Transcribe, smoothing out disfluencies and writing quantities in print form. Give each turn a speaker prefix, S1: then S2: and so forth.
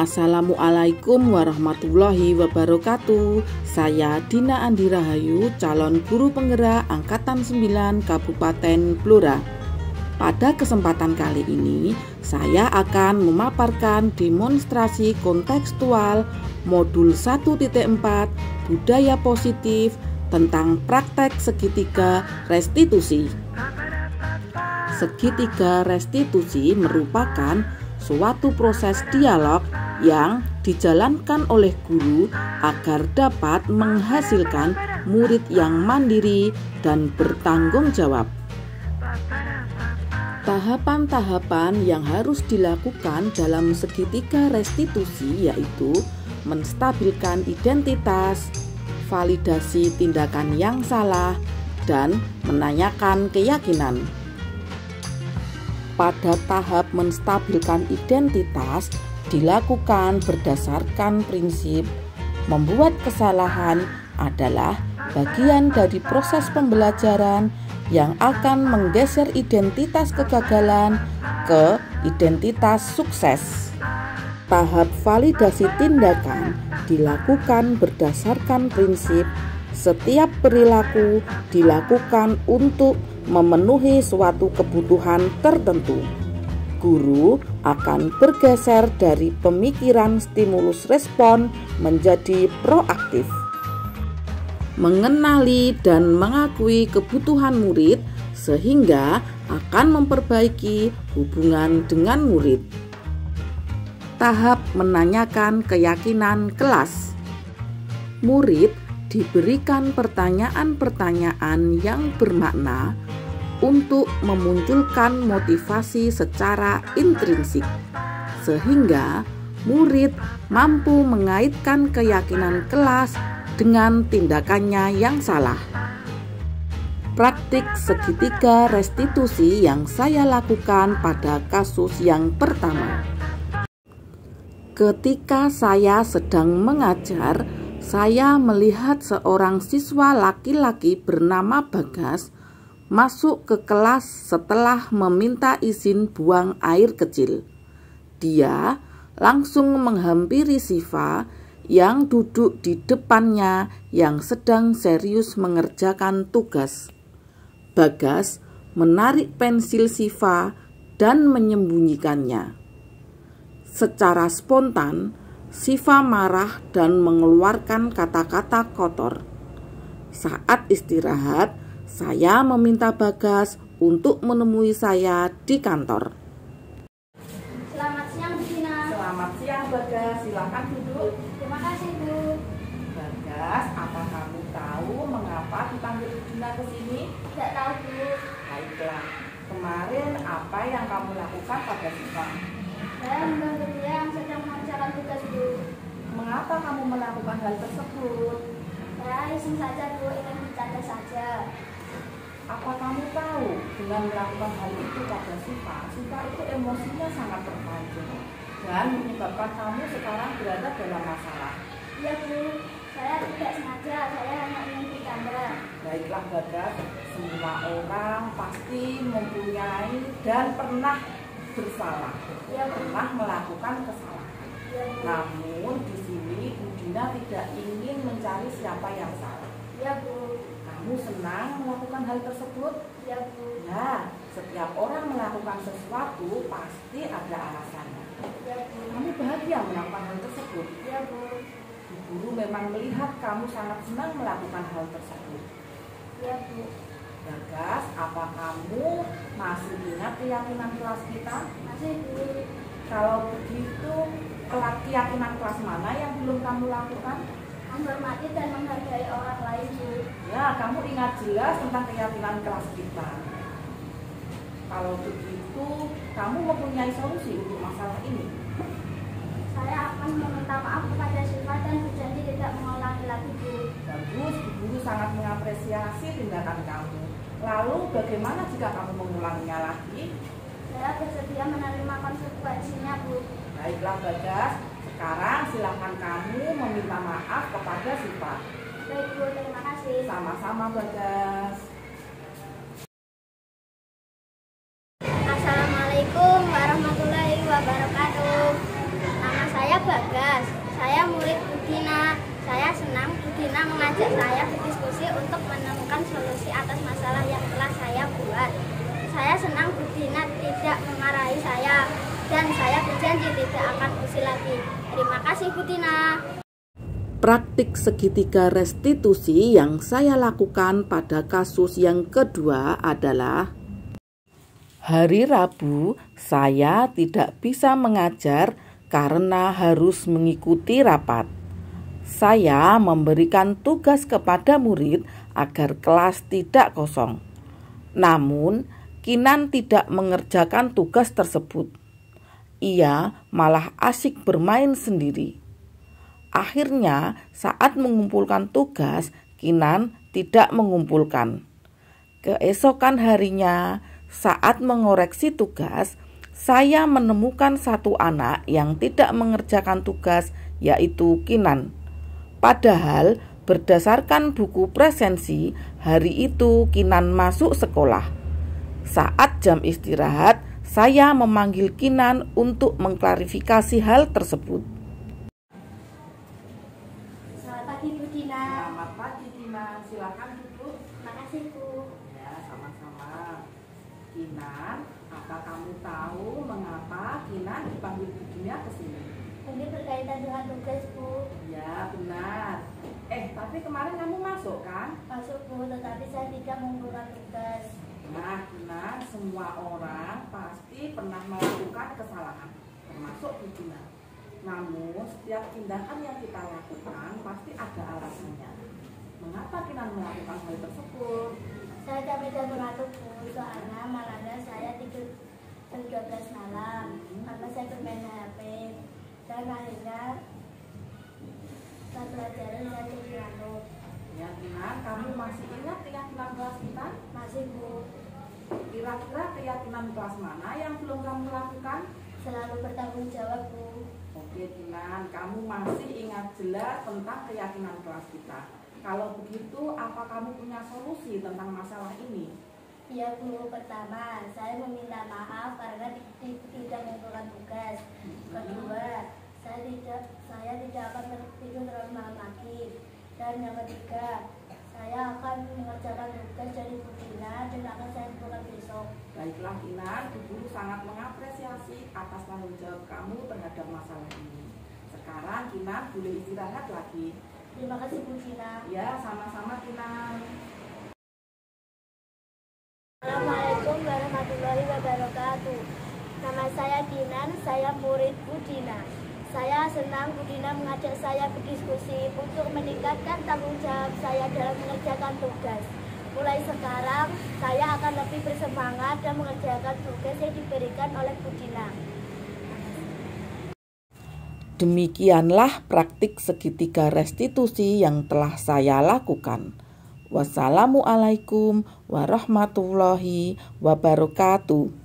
S1: Assalamualaikum warahmatullahi wabarakatuh. Saya Dina Andi Rahayu, calon guru penggerak Angkatan 9 Kabupaten Blora. Pada kesempatan kali ini, saya akan memaparkan demonstrasi kontekstual modul 1.4 Budaya Positif tentang praktek segitiga restitusi. Segitiga restitusi merupakan suatu proses dialog yang dijalankan oleh guru agar dapat menghasilkan murid yang mandiri dan bertanggung jawab. Tahapan-tahapan yang harus dilakukan dalam segitiga restitusi yaitu menstabilkan identitas, validasi tindakan yang salah, dan menanyakan keyakinan. Pada tahap menstabilkan identitas dilakukan berdasarkan prinsip membuat kesalahan adalah bagian dari proses pembelajaran yang akan menggeser identitas kegagalan ke identitas sukses. Tahap validasi tindakan dilakukan berdasarkan prinsip setiap perilaku dilakukan untuk memenuhi suatu kebutuhan tertentu. Guru akan bergeser dari pemikiran stimulus respon menjadi proaktif. Mengenali dan mengakui kebutuhan murid sehingga akan memperbaiki hubungan dengan murid. Tahap menanyakan keyakinan kelas. Murid diberikan pertanyaan-pertanyaan yang bermakna untuk memunculkan motivasi secara intrinsik, sehingga murid mampu mengaitkan keyakinan kelas dengan tindakannya yang salah. Praktik segitiga restitusi yang saya lakukan pada kasus yang pertama. Ketika saya sedang mengajar, saya melihat seorang siswa laki-laki bernama Bagas masuk ke kelas setelah meminta izin buang air kecil. Dia langsung menghampiri Siva yang duduk di depannya yang sedang serius mengerjakan tugas. Bagas menarik pensil Siva dan menyembunyikannya. Secara spontan, Siva marah dan mengeluarkan kata-kata kotor. Saat istirahat, saya meminta Bagas untuk menemui saya di kantor.
S2: Selamat siang, Bu Dina.
S1: Selamat siang, Bagas. Silakan duduk.
S2: Terima kasih, Bu.
S1: Bagas, apa kamu tahu mengapa dipanggil Bu Dina ke sini?
S2: Tidak tahu, Bu.
S1: Baiklah, kemarin apa yang kamu lakukan pada Siva?
S2: Saya membantu dia yang sedang mengerjakan tugas, Bu.
S1: Mengapa kamu melakukan hal tersebut?
S2: Saya iseng saja, Bu, ingin bercanda saja.
S1: Apa kamu tahu dengan melakukan hal itu pada Siva itu emosinya sangat terpancing dan menyebabkan kamu sekarang berada dalam masalah?
S2: Iya, Bu. Saya tidak sengaja, saya hanya ingin bercanda.
S1: Baiklah, Bagas, semua orang pasti mempunyai dan pernah bersalah,
S2: Iya, Bu.
S1: pernah melakukan kesalahan.
S2: Iya, Bu.
S1: Namun di sini Bu Dina tidak ingin mencari siapa yang salah.
S2: Iya, Bu.
S1: Kamu senang melakukan hal tersebut?
S2: Iya, Bu.
S1: Ya, setiap orang melakukan sesuatu pasti ada alasannya.
S2: Iya, Bu.
S1: Kamu bahagia melakukan hal tersebut.
S2: Iya, Bu.
S1: Guru memang melihat kamu sangat senang melakukan hal tersebut.
S2: Iya, Bu.
S1: Bagas, apa kamu masih ingat keyakinan kelas kita?
S2: Masih, Bu.
S1: Kalau begitu, keyakinan kelas mana yang belum kamu lakukan?
S2: Menghormati dan menghargai orang lain, Bu.
S1: Ya, kamu ingat jelas tentang keyakinan kelas kita. Kalau begitu, kamu mempunyai solusi untuk masalah ini?
S2: Saya akan meminta maaf kepada Siva dan berjanji tidak mengulangi lagi, Bu.
S1: Bagus, guru sangat mengapresiasi tindakan kamu. Lalu bagaimana jika kamu mengulanginya lagi?
S2: Saya bersedia menerima konsekuensinya, Bu.
S1: Baiklah, Bagas, sekarang silakan kamu meminta maaf kepada Siva.
S2: Baik, Bu, terima kasih.
S1: Sama-sama, Bagas.
S2: Assalamualaikum warahmatullahi wabarakatuh. Nama saya Bagas. Saya murid Budina. Saya senang Budina mengajak saya berdiskusi untuk menemukan solusi atas masalah yang telah saya buat. Saya senang Budina tidak memarahi saya, dan saya berjanji tidak akan usil lagi. Terima kasih Budina.
S3: Praktik segitiga restitusi yang saya lakukan pada kasus yang kedua adalah hari Rabu saya tidak bisa mengajar karena harus mengikuti rapat. Saya memberikan tugas kepada murid agar kelas tidak kosong. Namun, Kinan tidak mengerjakan tugas tersebut. Ia malah asyik bermain sendiri. Akhirnya, saat mengumpulkan tugas, Kinan tidak mengumpulkan. Keesokan harinya, saat mengoreksi tugas, saya menemukan satu anak yang tidak mengerjakan tugas, yaitu Kinan. Padahal, berdasarkan buku presensi, hari itu Kinan masuk sekolah. Saat jam istirahat, saya memanggil Kinan untuk mengklarifikasi hal tersebut.
S2: Selamat pagi Budina.
S1: Selamat pagi Kinan, silakan duduk.
S2: Makasih Bu.
S1: Ya, sama-sama. Kinan, apa kamu tahu mengapa Kinan dipanggil Budina ke sini?
S2: Ini berkaitan dengan tugas Bu.
S1: Ya, benar. Tapi kemarin kamu masuk kan?
S2: Masuk Bu, tetapi saya tidak mengumpulkan tugas.
S1: Nah, Kinan, semua orang pasti pernah melakukan kesalahan, termasuk Budina. Namun, setiap tindakan yang kita lakukan pasti ada alasannya. Mengapa Kinan melakukan hal tersebut?
S2: Saya tidak mengatur Bu, soalnya malamnya saya tidur jam 12 malam karena saya bermain HP. Dan akhirnya saya belajar saya jadi ngantuk.
S1: Ya, Kinan, kamu masih ingat keyakinan kelas kita?
S2: Masih Bu.
S1: Kira-kira keyakinan kelas mana yang belum kamu lakukan?
S2: Selalu bertanggung jawab Bu.
S1: Oke, Kinan, kamu masih ingat jelas tentang keyakinan kelas kita. Kalau begitu, apa kamu punya solusi tentang masalah ini?
S2: Ya Bu, pertama saya meminta maaf karena tidak mengumpulkan tugas. Kedua, saya tidak akan tidur terlalu malam lagi. Dan yang ketiga, saya akan mengerjakan tugas dari Budina dan akan saya kumpulkan besok.
S1: Baiklah Kinan, Bu Guru sangat mengapresiasi atas tanggung jawab kamu terhadap masalah ini. Sekarang Kinan boleh istirahat lagi.
S2: Terima kasih Budina.
S1: Ya, sama-sama Kinan.
S2: Assalamualaikum warahmatullahi wabarakatuh. Nama saya Kinan, saya murid Budina. Saya senang Budina mengajak saya berdiskusi untuk meningkatkan tanggung jawab saya dalam mengerjakan tugas. Mulai sekarang, saya akan lebih bersemangat dan mengerjakan tugas yang diberikan oleh Budina.
S3: Demikianlah praktik segitiga restitusi yang telah saya lakukan. Wassalamualaikum warahmatullahi wabarakatuh.